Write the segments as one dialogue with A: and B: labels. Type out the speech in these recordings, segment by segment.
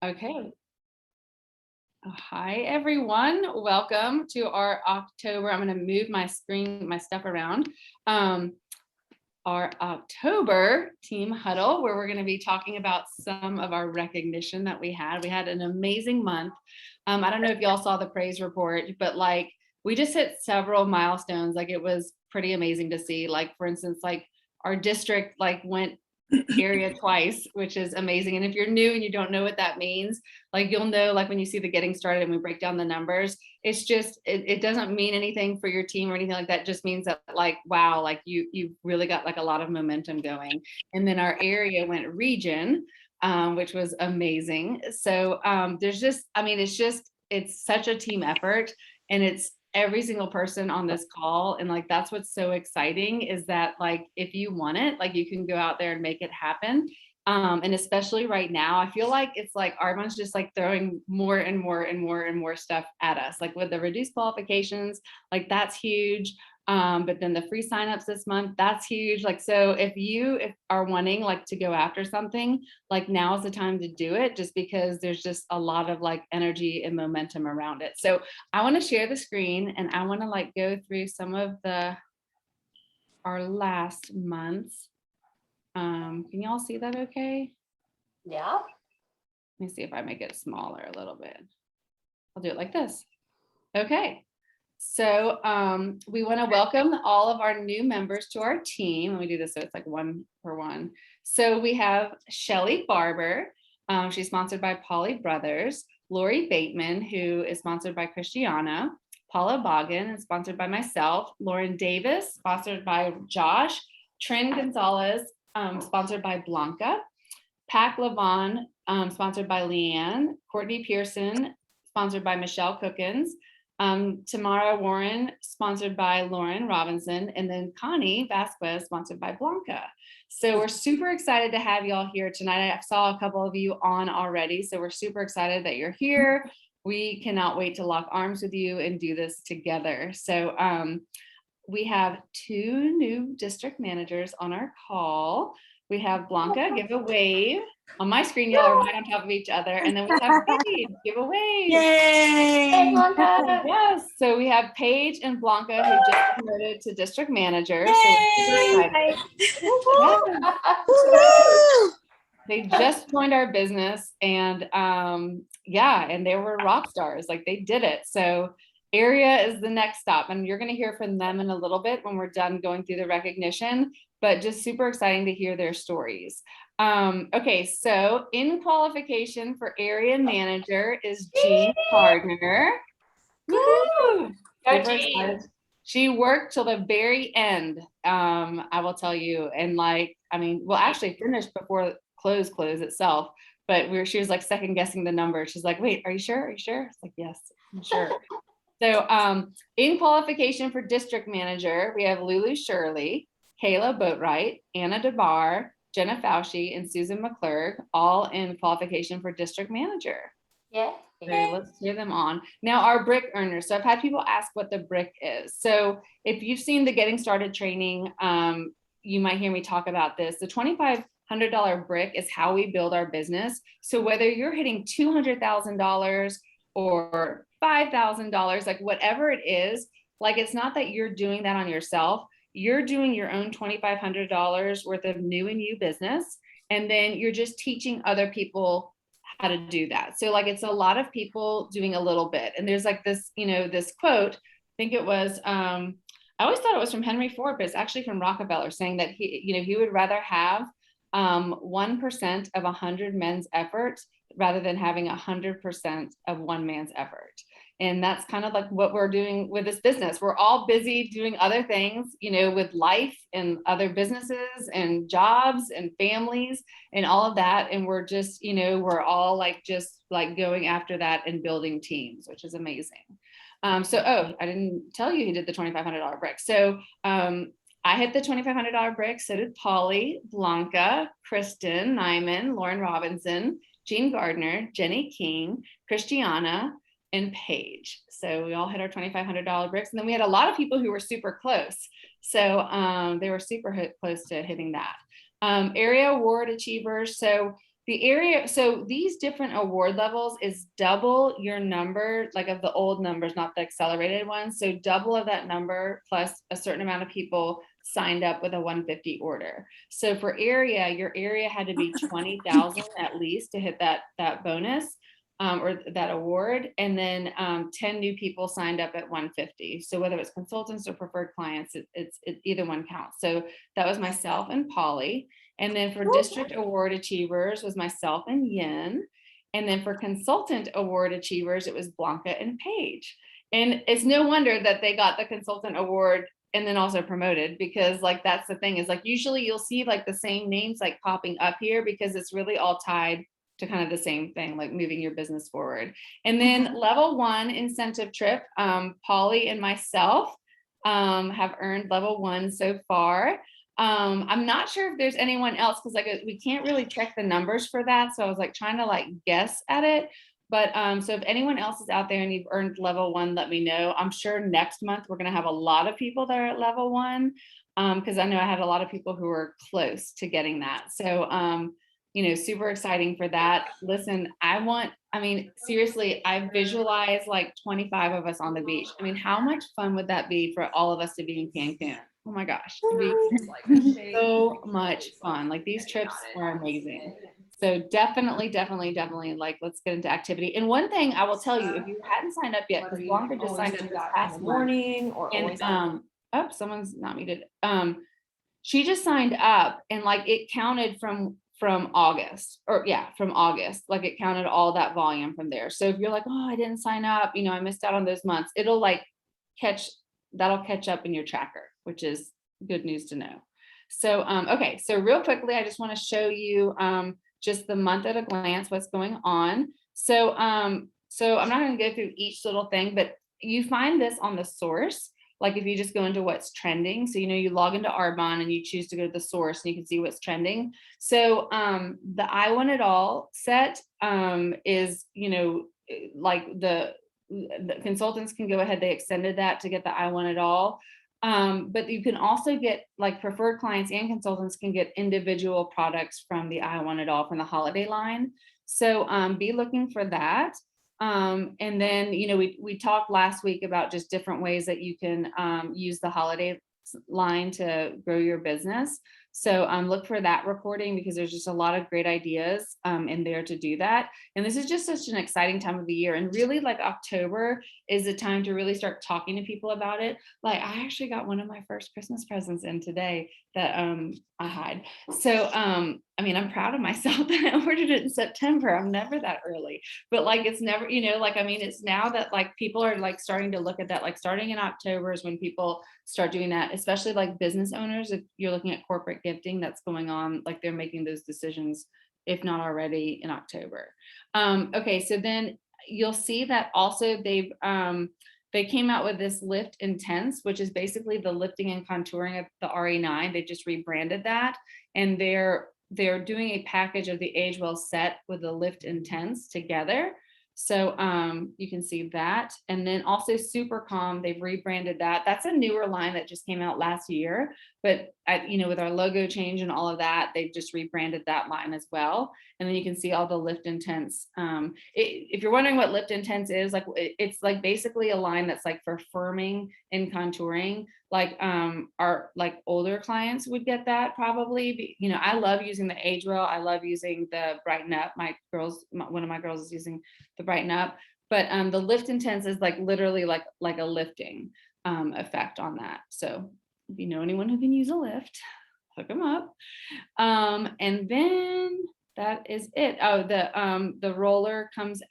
A: Okay. Hi, everyone. Welcome to our October. I'm going to move my screen, my stuff around. Our October team huddle, where we're going to be talking about some of our recognition that we had. We had an amazing month. I don't know if y'all saw the praise report, but like we just hit several milestones. Like it was pretty amazing to see. Like for instance, like our district like went area twice, which is amazing. And if you're new and you don't know what that means, like you'll know, like when you see the getting started and we break down the numbers, it's just it doesn't mean anything for your team or anything like that. It just means that like wow, like you really got like a lot of momentum going. And then our area went region, which was amazing. So there's just, I mean, it's such a team effort, and it's every single person on this call. And like that's what's so exciting is that like if you want it, like you can go out there and make it happen. And especially right now, I feel like it's like everyone's just like throwing more and more and more and more stuff at us, like with the reduced qualifications, like that's huge. But then the free signups this month, that's huge. Like, so if you are wanting like to go after something, like now is the time to do it, just because there's just a lot of like energy and momentum around it. So I want to share the screen and I want to like go through some of our last months. Can y'all see that okay?
B: Yeah.
A: Let me see if I make it smaller a little bit. I'll do it like this. Okay. So we want to welcome all of our new members to our team. Let me do this so it's like one for one. So we have Shelly Barber. She's sponsored by Polly Brothers. Lori Bateman, who is sponsored by Christiana. Paula Boggin is sponsored by myself. Lauren Davis, sponsored by Josh. Trin Gonzalez, sponsored by Blanca. Pac Levon, sponsored by Leanne. Courtney Pearson, sponsored by Michelle Cookins. Tamara Warren, sponsored by Lauren Robinson, and then Connie Vasquez, sponsored by Blanca. So we're super excited to have y'all here tonight. I saw a couple of you on already, so we're super excited that you're here. We cannot wait to lock arms with you and do this together. So we have two new district managers on our call. We have Blanca, give a wave. On my screen, y'all are right on top of each other. And then we have Paige, give a wave.
C: Yay!
B: Hey, Blanca.
A: Yes, so we have Paige and Blanca who just promoted to district manager. So
C: Yay!
A: they just joined our business, and yeah, and they were rock stars. Like they did it. So area is the next stop, and you're going to hear from them in a little bit when we're done going through the recognition, but just super exciting to hear their stories. Okay, so in qualification for area manager is Jean Gardner. Woo! Super excited. She worked till the very end, I will tell you. And like, I mean, well, actually finished before close itself, but she was like second guessing the number. She's like, wait, are you sure? Are you sure? It's like, yes, I'm sure. So in qualification for district manager, we have Lulu Shirley, Kayla Boatwright, Anna DeBar, Jenna Fauci, and Susan McClurg, all in qualification for district manager.
B: Yeah.
A: So let's cheer them on. Now our brick earners. So I've had people ask what the brick is. So if you've seen the Getting Started training, you might hear me talk about this. The $2,500 brick is how we build our business. So whether you're hitting $200,000 or $5,000, like whatever it is, like it's not that you're doing that on yourself. You're doing your own $2,500 worth of new and you business. And then you're just teaching other people how to do that. So like, it's a lot of people doing a little bit. And there's like this, this quote, I think it was, I always thought it was from Henry Ford, but it's actually from Rockefeller, saying that he would rather have 1% of 100 men's effort rather than having 100% of one man's effort. And that's kind of like what we're doing with this business. We're all busy doing other things, with life and other businesses and jobs and families and all of that. And we're just, we're all just going after that and building teams, which is amazing. I didn't tell you he did the $2,500 brick. So I hit the $2,500 brick. So did Polly, Blanca, Kristen Nyman, Lauren Robinson, Jean Gardner, Jenny King, Christiana, and Paige. So we all hit our $2,500 bricks. And then we had a lot of people who were super close. So they were super close to hitting that. Area award achievers. So The area, so these different award levels is double your number, like of the old numbers, not the accelerated ones. So double of that number plus a certain amount of people signed up with a 150 order. So for area, your area had to be 20,000 at least to hit that bonus. Or that award, and then 10 new people signed up at 150. So whether it's consultants or preferred clients, it's either one counts. So that was myself and Polly. And then for district award achievers was myself and Yin. And then for consultant award achievers, it was Blanca and Paige. And it's no wonder that they got the consultant award and then also promoted, because like that's the thing, is like usually you'll see like the same names like popping up here because it's really all tied to kind of the same thing, like moving your business forward. And then level 1 incentive trip, Polly and myself have earned level 1 so far. I'm not sure if there's anyone else, because like we can't really check the numbers for that. So I was like trying to like guess at it. But so if anyone else is out there and you've earned level 1, let me know. I'm sure next month we're going to have a lot of people that are at level 1, because I know I had a lot of people who were close to getting that. So super exciting for that. Listen, seriously, I visualize like 25 of us on the beach. I mean, how much fun would that be for all of us to be in Cancun? Oh my gosh, it'd be so much fun. Like these trips are amazing. So definitely like, let's get into activity. And one thing I will tell you, if you hadn't signed up yet, because Blanca just signed up this past morning, and someone's not muted. She just signed up and like it counted from August, from August, like it counted all that volume from there. So if you're like, oh, I didn't sign up, I missed out on those months, it'll like that'll catch up in your tracker, which is good news to know. So, okay. So real quickly, I just want to show you just the month at a glance, what's going on. So, so I'm not going to go through each little thing, but you find this on the source. Like if you just go into what's trending, so you log into Arbonne and you choose to go to the source and you can see what's trending. So the I Want It All set is, like the consultants can go ahead, they extended that to get the I Want It All. But you can also get like preferred clients and consultants can get individual products from the I Want It All from the holiday line. So be looking for that. And then, we talked last week about just different ways that you can use the holiday line to grow your business. So look for that recording, because there's just a lot of great ideas in there to do that. And this is just such an exciting time of the year. And really like October is the time to really start talking to people about it. Like I actually got one of my first Christmas presents in today that I hide. So I'm proud of myself that I ordered it in September. I'm never that early, but like it's never, it's now that like people are like starting to look at that, like starting in October is when people start doing that, especially like business owners. If you're looking at corporate gifting, that's going on, like they're making those decisions, if not already, in October. Okay, so then you'll see that also they came out with this Lift Intense, which is basically the lifting and contouring of the RE9. They just rebranded that, and they're doing a package of the Age Well set with the Lift Intense together. So you can see that. And then also Super Calm, they've rebranded that. That's a newer line that just came out last year, but with our logo change and all of that, they've just rebranded that line as well. And then you can see all the Lift Intense. If you're wondering what Lift Intense is, like it's like basically a line that's like for firming and contouring. Like our like older clients would get that probably. I love using the Age Well. I love using the Brighten Up. One of my girls is using the Brighten Up, but the Lift Intense is like literally like a lifting effect on that. So if you know anyone who can use a lift, hook them up. And then that is it. Oh, the roller comes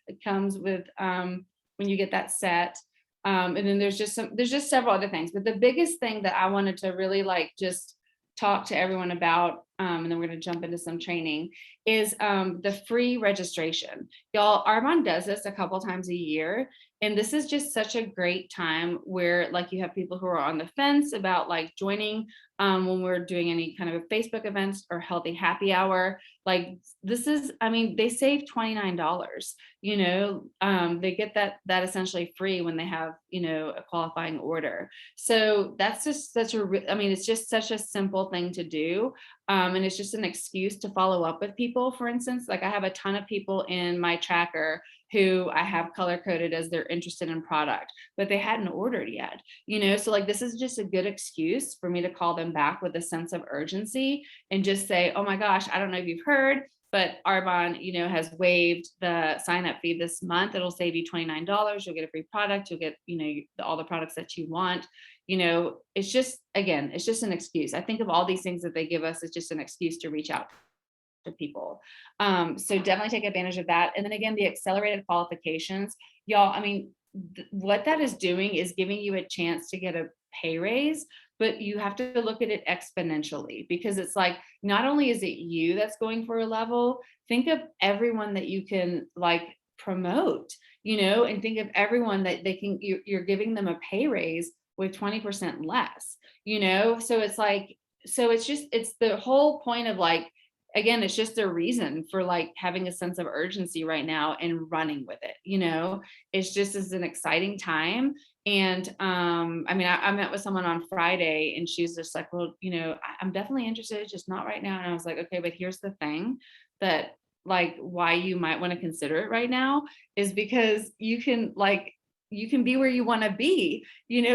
A: with when you get that set. And then there's just several other things, but the biggest thing that I wanted to really like just talk to everyone about, and then we're going to jump into some training, is the free registration. Y'all, Arbonne does this a couple times a year, and this is just such a great time where like you have people who are on the fence about like joining when we're doing any kind of Facebook events or healthy happy hour. Like this is, they save $29, they get that essentially free when they have, a qualifying order. So that's just it's just such a simple thing to do. And it's just an excuse to follow up with people. For instance, like I have a ton of people in my tracker who I have color coded as they're interested in product, but they hadn't ordered yet, so like this is just a good excuse for me to call them back with a sense of urgency and just say, oh my gosh, I don't know if you've heard, but Arbonne, has waived the sign up fee this month. It'll save you $29. You'll get a free product. You'll get, all the products that you want. It's just, again, it's just an excuse. I think of all these things that they give us as just an excuse to reach out to people. So definitely take advantage of that. And then again, the accelerated qualifications, y'all, I mean, what that is doing is giving you a chance to get a pay raise, but you have to look at it exponentially, because it's like, not only is it you that's going for a level, think of everyone that you can like promote, and think of everyone that you're giving them a pay raise with 20% less, so it's like, it's the whole point of like, again, it's just a reason for like having a sense of urgency right now and running with it. It's just is an exciting time. And I mean, I met with someone on Friday and she's just like, well, I'm definitely interested, just not right now. And I was like, okay, but here's the thing that like why you might want to consider it right now is because you can be where you want to be,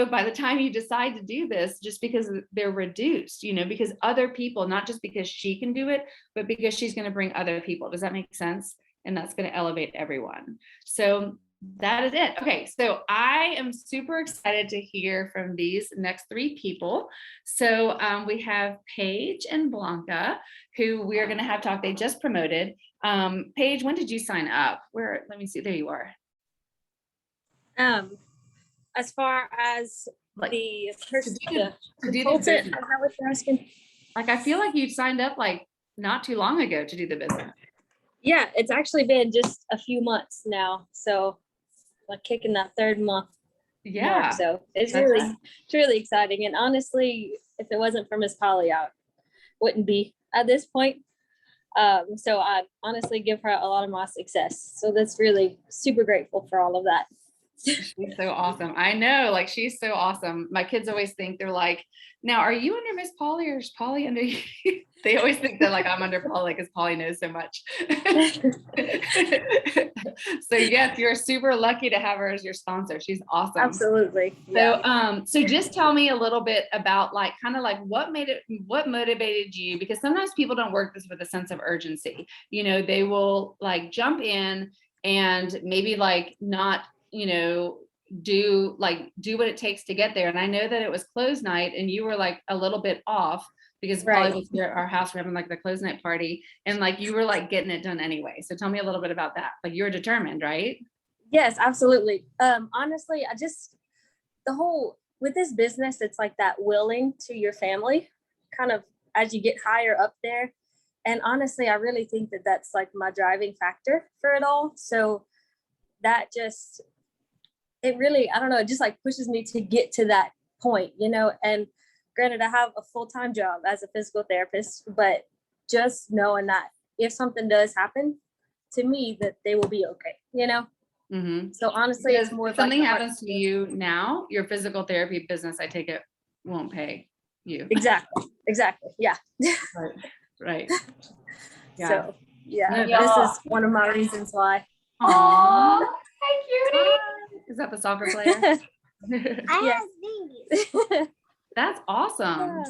A: by the time you decide to do this, just because they're reduced, because other people, not just because she can do it, but because she's going to bring other people. Does that make sense? And that's going to elevate everyone. So that is it. Okay. So I am super excited to hear from these next three people. So we have Paige and Blanca, who we are going to have talk. They just promoted. Paige, when did you sign up? Let me see. There you are.
C: As far as
A: Like,
C: the
A: to do the
C: consultant,
A: business.
C: is that what you're asking?
A: Like, I feel like you signed up like not too long ago to do the business.
C: Yeah, it's actually been just a few months now. So like kicking that third month
A: Yeah.
C: mark. So it's
A: That's
C: really exciting. And honestly, if it wasn't for Miss Polly, I wouldn't be at this point. So I honestly give her a lot of my success. So that's really super grateful for all of that.
A: She's so awesome. I know, like she's so awesome. My kids always think they're like, now are you under Miss Polly or is Polly under you? They always think that like I'm under Polly because Polly knows so much. So yes, you're super lucky to have her as your sponsor. She's awesome.
C: Absolutely.
A: So so just tell me a little bit about like kind of like what motivated you, because sometimes people don't work this with a sense of urgency. They will like jump in and maybe like not do what it takes to get there. And I know that it was close night and you were like a little bit off because Polly was here at our house. We're having like the close night party and like you were like getting it done anyway. So tell me a little bit about that. Like you're determined, right?
C: Yes, absolutely. Honestly, with this business, it's like that willing to your family kind of as you get higher up there. And honestly, I really think that that's like my driving factor for it all. So that just, it really, I don't know, it just like pushes me to get to that point, and granted, I have a full-time job as a physical therapist, but just knowing that if something does happen to me, that they will be okay,
A: Mm-hmm.
C: So honestly,
A: Because
C: it's more
A: if something
C: like
A: happens to you now, your physical therapy business, I take it, won't pay you.
C: Exactly. Yeah.
A: Right. Yeah.
C: So yeah,
A: No,
C: this is one of my reasons why.
A: Aww.
B: Hi, cutie.
A: Is that the soccer player?
C: Yes.
A: That's awesome.
C: Yeah.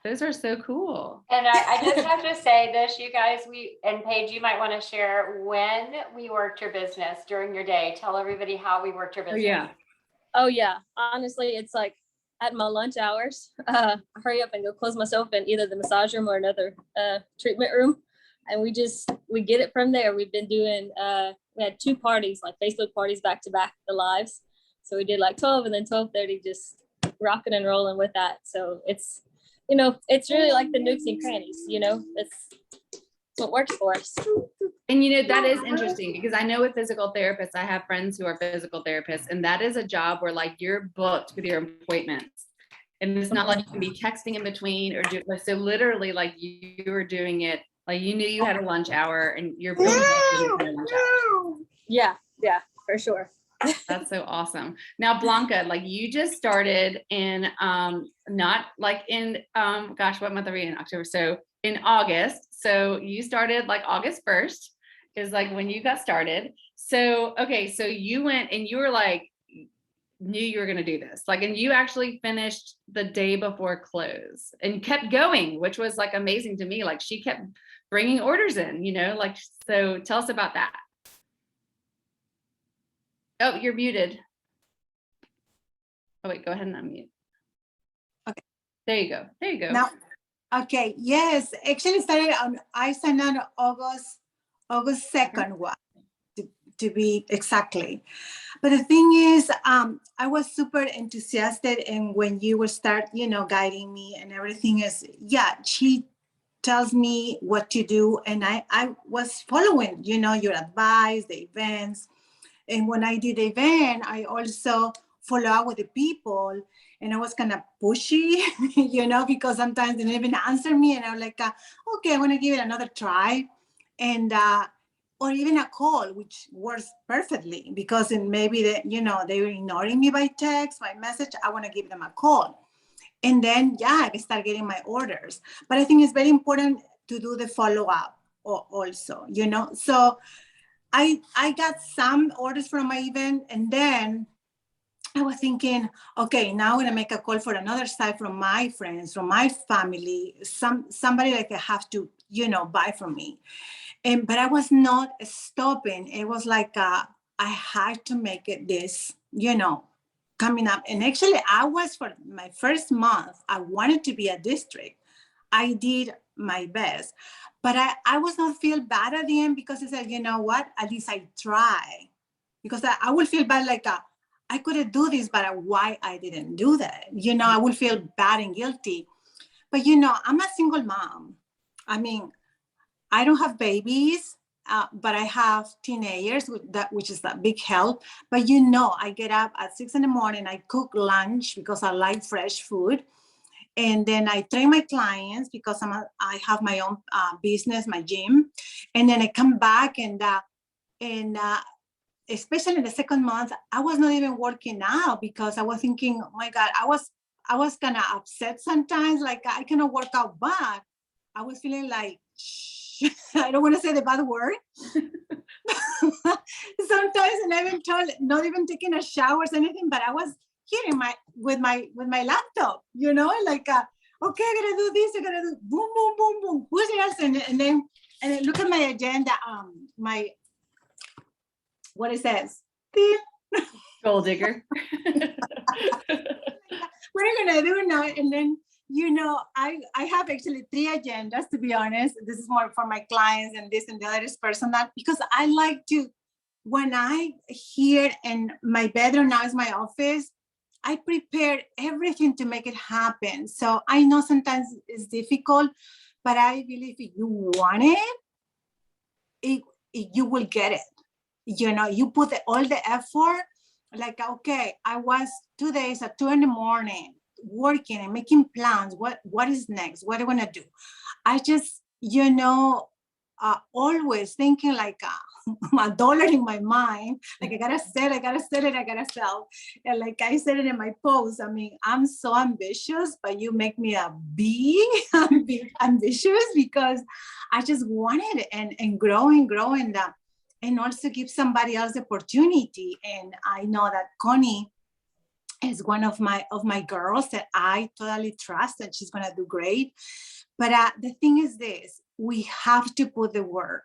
A: Those are so cool.
B: And I just have to say this, you guys, and Paige, you might want to share when we worked your business during your day. Tell everybody how we worked your business.
C: Oh yeah. Honestly, it's like at my lunch hours, I hurry up and go close myself in either the massage room or another treatment room. And we get it from there. We've been doing, we had 2 parties, like Facebook parties back to back, the lives. So we did like 12 and then 12:30, just rocking and rolling with that. So it's, it's really like the nooks and crannies, it's what works for us.
A: And that is interesting because I know with physical therapists, I have friends who are physical therapists, and that is a job where like you're booked with your appointments. And it's not like you can be texting in between or so literally like you were doing it, like you knew you had a lunch hour and you're building a lunch hour.
C: Yeah, for sure.
A: That's so awesome. Now, Blanca, like you just started in, not like in, gosh, what month are we in? October. So in August. So you started like August 1st is like when you got started. So, okay. So you went and you were like, knew you were going to do this, like, and you actually finished the day before close and kept going, which was like amazing to me. Like she kept bringing orders in, you know, like, so tell us about that. Oh, you're muted. Oh wait, go ahead and unmute.
D: Okay.
A: There you go. There you go.
D: Now, okay, yes, actually started on, I signed on August 2nd one, to be exactly. But the thing is, I was super enthusiastic, and when you will start, you know, guiding me and everything is, yeah, she tells me what to do, and I was following, you know, your advice, the events. And when I did the event, I also follow up with the people, and I was kind of pushy, you know, because sometimes they didn't even answer me, and I was like, okay, I want to give it another try. And or even a call, which works perfectly, because maybe they, you know, they were ignoring me by text, by message. I want to give them a call, and then yeah, I can start getting my orders. But I think it's very important to do the follow up also, you know. So I got some orders from my event, and then I was thinking, okay, now I'm gonna make a call for another side from my friends, from my family, somebody that I have to, you know, buy from me. But I was not stopping. It was like I had to make it this, you know, coming up. And actually, I was, for my first month, I wanted to be a district. I did my best, but I was not feel bad at the end, because I said, you know what, at least I try. Because I would feel bad, like I couldn't do this, but why I didn't do that? You know, I would feel bad and guilty. But you know, I'm a single mom. I mean, I don't have babies, but I have teenagers, which is a big help. But you know, I get up at 6 a.m, I cook lunch because I like fresh food. And then I train my clients because I have my own business, my gym. And then I come back, and especially in the second month, I was not even working out, because I was thinking, oh my God, I was kind of upset sometimes, like I cannot work out, but I was feeling like, I don't want to say the bad word. Sometimes, and I even told, not even taking a shower or anything, but I was here with my laptop, you know, like okay, I gotta do this, I gotta do boom, boom, boom, boom. Who's else? And then look at my agenda, my, what it says.
A: Gold digger.
D: What are you gonna do now? And then, you know, I have actually 3 agendas, to be honest. This is more for my clients, and this and the other is personal, because I like to, when I here, and my bedroom now is my office, I prepare everything to make it happen. So I know sometimes it's difficult, but I believe if you want it, you will get it. You know, you put all the effort, like, okay, I was 2 days at 2 a.m. working and making plans. What is next? What do I want to do? I just, you know, always thinking like a dollar in my mind, like I gotta sell, I gotta sell it, I gotta sell. And like I said it in my post, I mean, I'm so ambitious, but you make me a big ambitious, because I just wanted it, and growing that, and also give somebody else the opportunity. And I know that Connie is one of my girls that I totally trust, and she's gonna do great. But the thing is this, we have to put the work,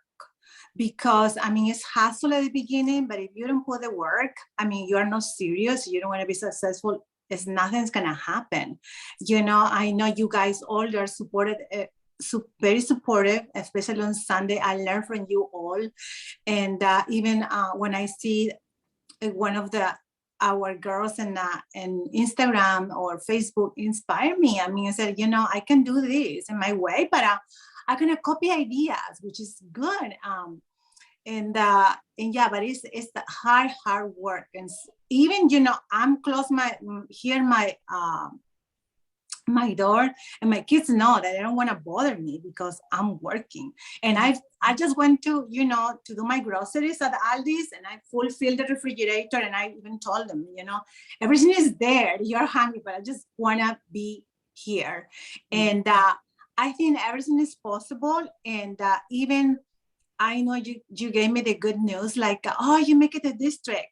D: because I mean, it's hustle at the beginning, but if you don't put the work, I mean, you are not serious, you don't want to be successful, nothing's gonna happen. You know, I know you guys all are supported, very supportive, especially on Sunday. I learn from you all. And even when I see one of our girls in Instagram or Facebook inspire me. I mean, I said, you know, I can do this in my way, but I'm gonna copy ideas, which is good. And yeah, but it's the hard work. And even, you know, I'm close my door, and my kids know that they don't want to bother me because I'm working. And I just went to, you know, to do my groceries at Aldi's, and I fulfilled the refrigerator, and I even told them, you know, everything is there, you're hungry, but I just want to be here. And I think everything is possible. And even I know you gave me the good news, like, oh, you make it a district,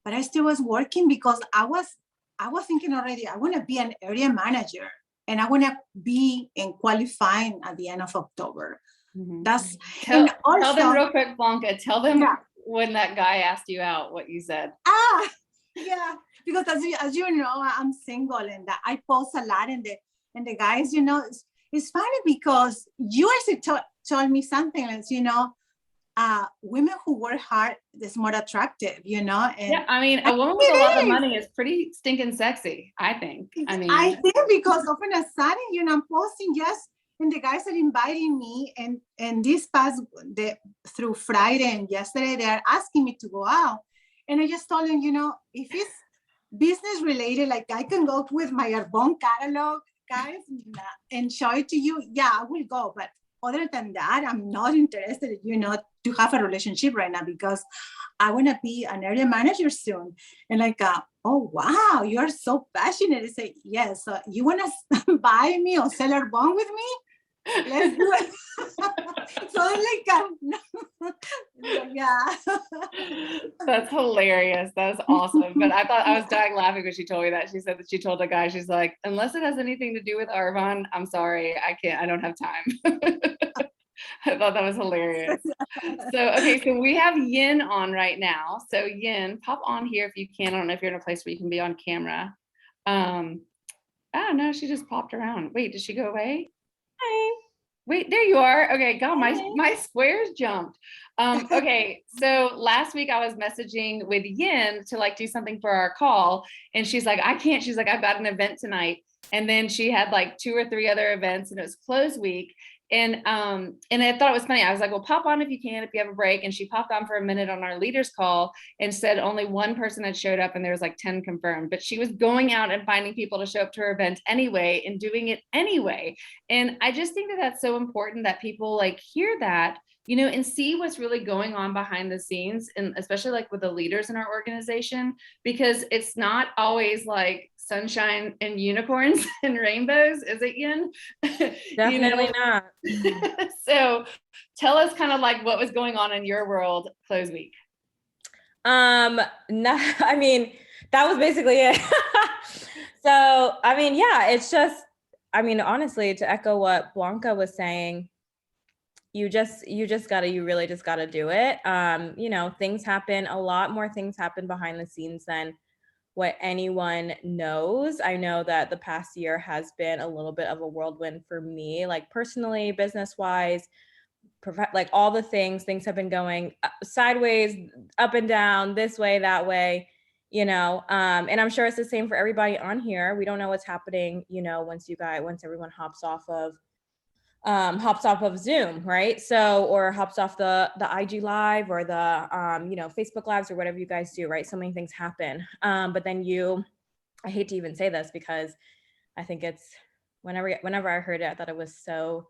D: but I still was working because I was thinking already, I want to be an area manager and I want to be in qualifying at the end of October. That's,
A: Tell them
D: also,
A: real quick, Blanca, tell them
D: Yeah.
A: when that guy asked you out, what you said.
D: yeah, because as you know, I'm single and I post a lot, and the guys, it's funny because you actually told me something like, women who work hard is more attractive, and
A: Yeah, I mean, a woman with a lot of money is pretty stinking sexy, I think.
D: I think because often a sudden, I'm posting just, and the guys are inviting me, and this past through Friday and yesterday, they are asking me to go out, and I just told them, if it's business related, like I can go with my Arbonne catalog, guys, and show it to you. Yeah, I will go, but other than that, I'm not interested, to have a relationship right now because I want to be an area manager soon. And like, oh, wow, you're so passionate. I say, yes, you want to buy me or sell a bond with me? Let's do it. So like, yeah.
A: That's hilarious. That's awesome. But I was dying laughing when she told me that. She said that she told a guy, she's like, unless it has anything to do with Arbonne, I'm sorry, I don't have time. I thought that was hilarious. So, okay, so we have Yin on right now. So Yin, pop on here if you can. I don't know if you're in a place where you can be on camera. Oh no, she just popped around. Wait, did she go away?
C: Hi.
A: Wait, there you are. Okay, God, my squares jumped. Okay, so last week I was messaging with Yin to like do something for our call, and she's like, I can't. She's like, I've got an event tonight, and then she had like 2 or 3 other events, and it was close week. And I thought it was funny. I was like, well, pop on if you can, if you have a break. And she popped on for a minute on our leaders call and said only 1 person had showed up and there was like 10 confirmed, but she was going out and finding people to show up to her event anyway and doing it anyway. And I just think that that's so important that people like hear that, and see what's really going on behind the scenes, and especially like with the leaders in our organization, because it's not always like sunshine and unicorns and rainbows, is it, Yin?
E: Definitely not.
A: So tell us kind of like what was going on in your world close week.
E: No, I mean, that was basically it. So, I mean, yeah, it's just, I mean, honestly, to echo what Blanca was saying, you really just gotta do it. Things happen, a lot more things happen behind the scenes than what anyone knows. I know that the past year has been a little bit of a whirlwind for me, like personally, business-wise, like all the things have been going sideways, up and down, this way, that way, and I'm sure it's the same for everybody on here. We don't know what's happening, once everyone hops off of Zoom, right? So, or hops off the IG live or the Facebook lives or whatever you guys do, right? So many things happen. But then I hate to even say this because I think it's whenever I heard it, I thought it was so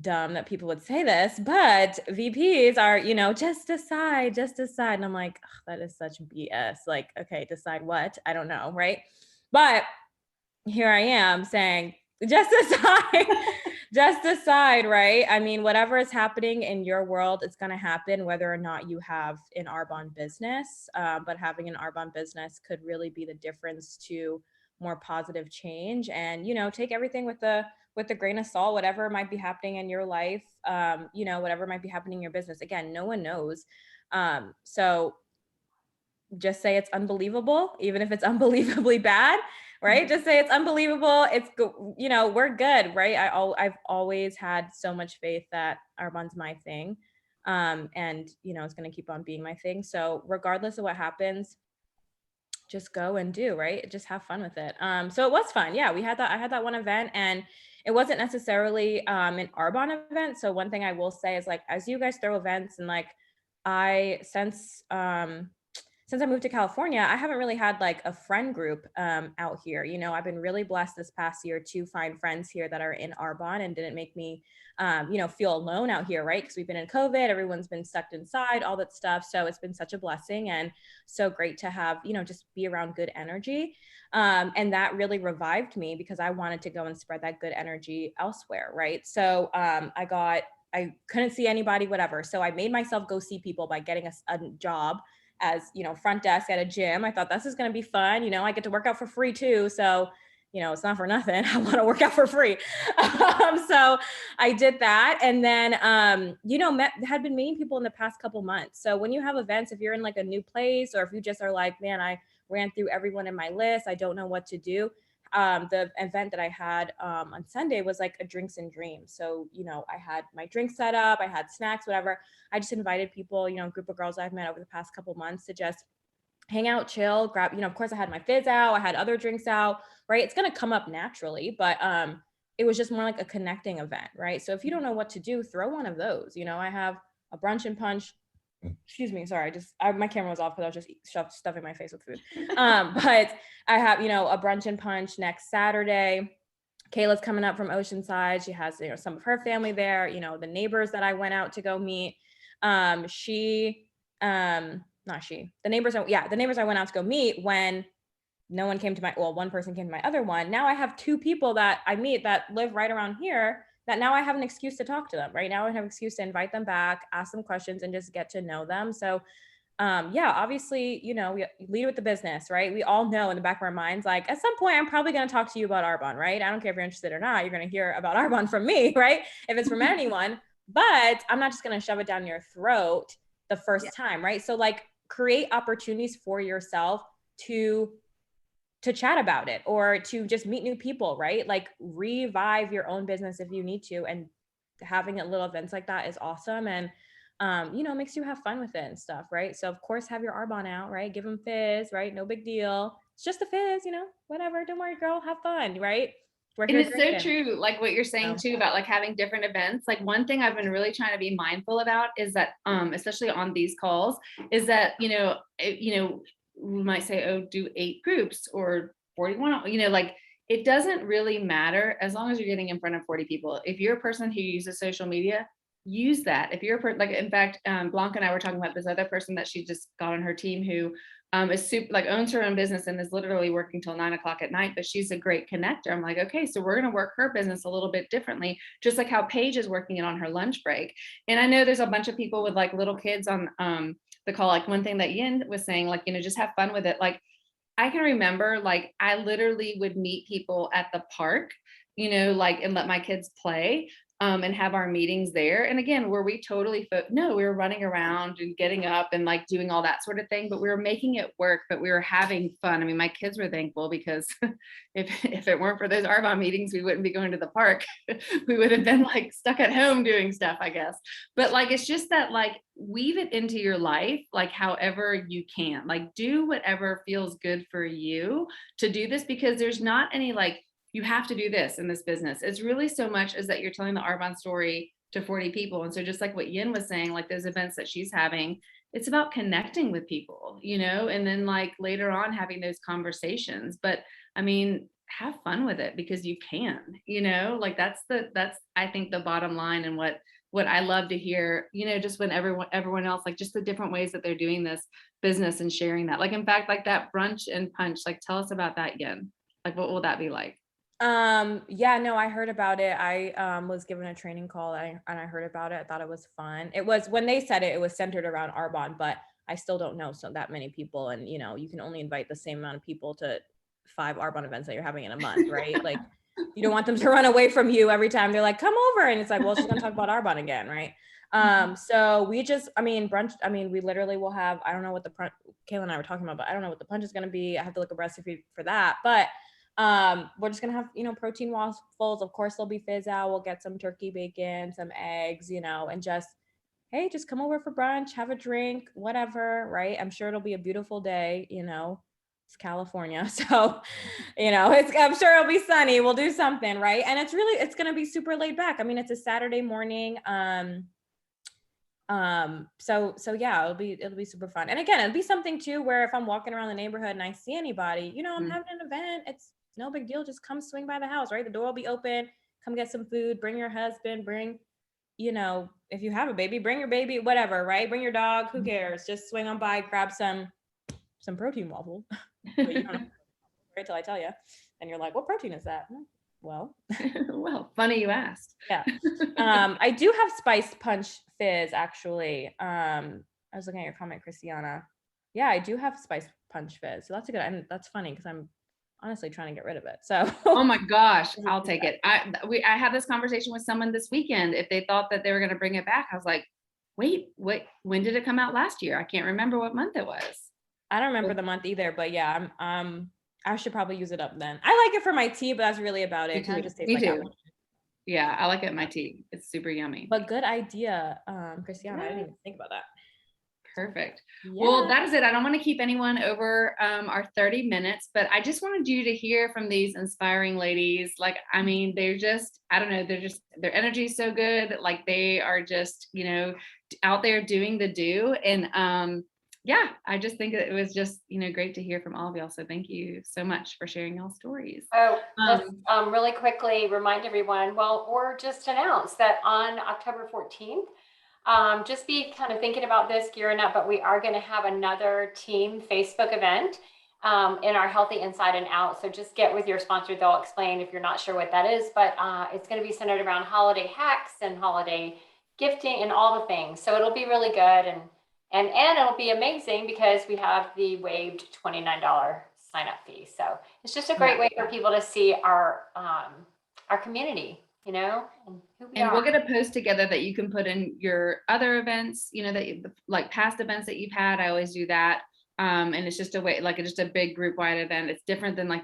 E: dumb that people would say this, but VPs are, just decide. And I'm like, that is such BS. Like, okay, decide what? I don't know, right? But here I am saying, just decide, right? I mean, whatever is happening in your world, it's going to happen whether or not you have an Arbonne business. But having an Arbonne business could really be the difference to more positive change. And, take everything with a grain of salt, whatever might be happening in your life, whatever might be happening in your business. Again, no one knows. So just say it's unbelievable, even if it's unbelievably bad, right? Just say it's unbelievable. It's, we're good, right? I've always had so much faith that Arbonne's my thing. And, it's going to keep on being my thing. So regardless of what happens, just go and do, right? Just have fun with it. So it was fun. Yeah, I had that one event, and it wasn't necessarily an Arbonne event. So one thing I will say is, like, as you guys throw events, and like, since since I moved to California, I haven't really had like a friend group out here. You know, I've been really blessed this past year to find friends here that are in Arbonne and didn't make me, you know, feel alone out here, right? Because we've been in COVID, everyone's been stuck inside, all that stuff. So it's been such a blessing and so great to have, you know, just be around good energy. And that really revived me because I wanted to go and spread that good energy elsewhere, right? So I couldn't see anybody, whatever. So I made myself go see people by getting a job as, you know, front desk at a gym. I thought this is going to be fun. You know, I get to work out for free too. So, you know, it's not for nothing. I want to work out for free. So I did that. And then, you know, had been meeting people in the past couple months. So when you have events, if you're in like a new place, or if you just are like, man, I ran through everyone in my list, I don't know what to do. The event that I had on Sunday was like a drinks and dreams. So, you know, I had my drinks set up, I had snacks, whatever. I just invited people, you know, a group of girls I've met over the past couple months to just hang out, chill, grab, you know, of course I had my fizz out, I had other drinks out, right? It's going to come up naturally, but it was just more like a connecting event, right? So if you don't know what to do, throw one of those. You know, I have a brunch and punch. Excuse me, sorry, my camera was off because I was just stuffing my face with food. But I have, you know, a brunch and punch next Saturday. Kayla's coming up from Oceanside. She has, you know, some of her family there, you know, the neighbors that I went out to go meet. The neighbors I went out to go meet when no one came to one person came to my other one. Now I have two people that I meet that live right around here that now I have an excuse to talk to them, right? Now I have an excuse to invite them back, ask them questions, and just get to know them. So yeah, obviously, you know, we lead with the business, right? We all know in the back of our minds, like at some point, I'm probably going to talk to you about Arbonne, right? I don't care if you're interested or not. You're going to hear about Arbonne from me, right? If it's from anyone, but I'm not just going to shove it down your throat the first time, right? So like create opportunities for yourself to chat about it or to just meet new people, right? Like revive your own business if you need to. And having a little events like that is awesome. And, you know, makes you have fun with it and stuff, right? So of course have your Arbonne out, right? Give them fizz, right? No big deal. It's just a fizz, you know, whatever. Don't worry, girl, have fun, right?
A: And it's so true, like what you're saying too about like having different events. Like one thing I've been really trying to be mindful about is that, especially on these calls, is that, you know, we might say, oh, do 8 groups or 41, you know, like it doesn't really matter as long as you're getting in front of 40 people. If you're a person who uses social media, use that. If you're like, in fact, Blanca and I were talking about this other person that she just got on her team who is super, like owns her own business and is literally working till 9 o'clock at night, but she's a great connector. I'm like, okay, so we're going to work her business a little bit differently, just like how Paige is working it on her lunch break. And I know there's a bunch of people with like little kids on the call. Like one thing that Yin was saying, like, you know, just have fun with it. Like I can remember, like I literally would meet people at the park, you know, like, and let my kids play. And have our meetings there. And again, were we totally, no, we were running around and getting up and like doing all that sort of thing, but we were making it work, but we were having fun. I mean, my kids were thankful because if it weren't for those Arbonne meetings, we wouldn't be going to the park. We would have been like stuck at home doing stuff, I guess. But like, it's just that like, weave it into your life, like however you can, like do whatever feels good for you to do this, because there's not any like, you have to do this in this business. It's really so much as that you're telling the Arbonne story to 40 people. And so just like what Yin was saying, like those events that she's having, it's about connecting with people, you know, and then like later on having those conversations. But I mean, have fun with it because you can, you know, like that's I think the bottom line, and what I love to hear, you know, just when everyone else, like just the different ways that they're doing this business and sharing that. Like in fact, like that brunch and punch, like tell us about that, Yin. Like what will that be like?
E: Yeah, no, I heard about it. I was given a training call and I heard about it. I thought it was fun. It was, when they said it, it was centered around Arbonne, but I still don't know that many people. And you know, you can only invite the same amount of people to 5 Arbonne events that you're having in a month, right? Like you don't want them to run away from you every time they're like, come over. And it's like, well, she's gonna talk about Arbonne again, right? So we just, brunch, we literally will have, I don't know what Kayla and I were talking about, but I don't know what the punch is gonna be. I have to look up a recipe for that. But we're just gonna have, you know, protein waffles. Of course there'll be fizz out. We'll get some turkey bacon, some eggs, you know, and just, hey, just come over for brunch, have a drink, whatever, right? I'm sure it'll be a beautiful day, you know, it's California. So, you know, I'm sure it'll be sunny. We'll do something, right? And it's gonna be super laid back. I mean, it's a Saturday morning. So yeah, it'll be super fun. And again, it'll be something too where if I'm walking around the neighborhood and I see anybody, you know, I'm having an event, it's no big deal. Just come swing by the house, right? The door will be open. Come get some food. Bring your husband. Bring, you know, if you have a baby, bring your baby. Whatever, right? Bring your dog. Who cares? Just swing on by, grab some protein waffle. But you don't know, right till I tell you. And you're like, what protein is that? Well,
A: Well, funny you asked.
E: yeah. I do have spiced punch fizz actually. I was looking at your comment, Christiana. Yeah, I do have spiced punch fizz. So that's a good, and that's funny because I'm honestly trying to get rid of it. So
A: Oh my gosh, I'll take it. I had this conversation with someone this weekend. If they thought that they were going to bring it back, I was like, wait, when did it come out last year? I can't remember what month it was.
E: I don't remember the month either, but yeah, I should probably use it up then. I like it for my tea, but that's really about it.
A: Me
E: It kind of
A: too.
E: just tastes
A: Me
E: like
A: too.
E: apple.
A: Yeah, I like it in my tea. It's super yummy.
E: But good idea, Christiana. I didn't even think about that.
A: Perfect.
E: Yeah.
A: Well, that is it. I don't want to keep anyone over our 30 minutes, but I just wanted you to hear from these inspiring ladies. Like, I mean, they're just, I don't know, their energy is so good. Like they are just, you know, out there doing the do. And yeah, I just think that it was just, you know, great to hear from all of y'all. So thank you so much for sharing y'all stories.
B: Oh, just really quickly remind everyone, well, or just announce that on October 14th, just be kind of thinking about this, gearing up, but we are going to have another team Facebook event in our Healthy Inside and Out. So just get with your sponsor. They'll explain if you're not sure what that is, but it's going to be centered around holiday hacks and holiday gifting and all the things. So it'll be really good. And it'll be amazing because we have the waived $29 sign up fee. So it's just a great way for people to see our community, you know, and who we
A: And
B: are.
A: we'll get a post together that you can put in your other events, you know, like past events that you've had. I always do that. And it's just a way, like just a big group wide event. It's different than like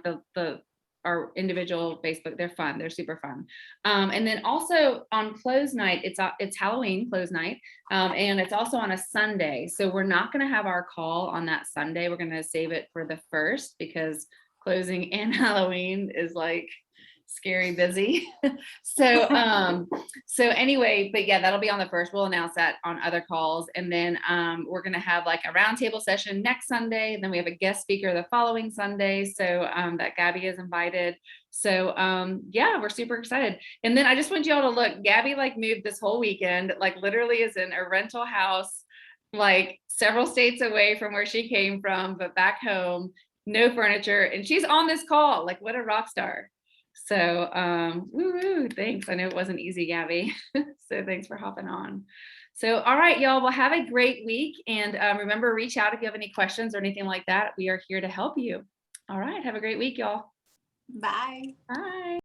A: our individual Facebook. They're fun. They're super fun. And then also on close night, it's Halloween close night. And it's also on a Sunday. So we're not going to have our call on that Sunday. We're going to save it for the 1st because closing and Halloween is like scary busy. So anyway, but yeah, that'll be on the 1st. We'll announce that on other calls. And then we're going to have like a roundtable session next Sunday. And then we have a guest speaker the following Sunday. So that Gabby is invited. So yeah, we're super excited. And then I just want you all to look, Gabby like moved this whole weekend, like literally is in a rental house, like several states away from where she came from, but back home, no furniture. And she's on this call. Like what a rock star. So woo, thanks. I know it wasn't easy, Gabby. So thanks for hopping on. So all right, y'all, well, have a great week. And remember, reach out if you have any questions or anything like that. We are here to help you. All right, have a great week, y'all.
D: Bye.
A: Bye.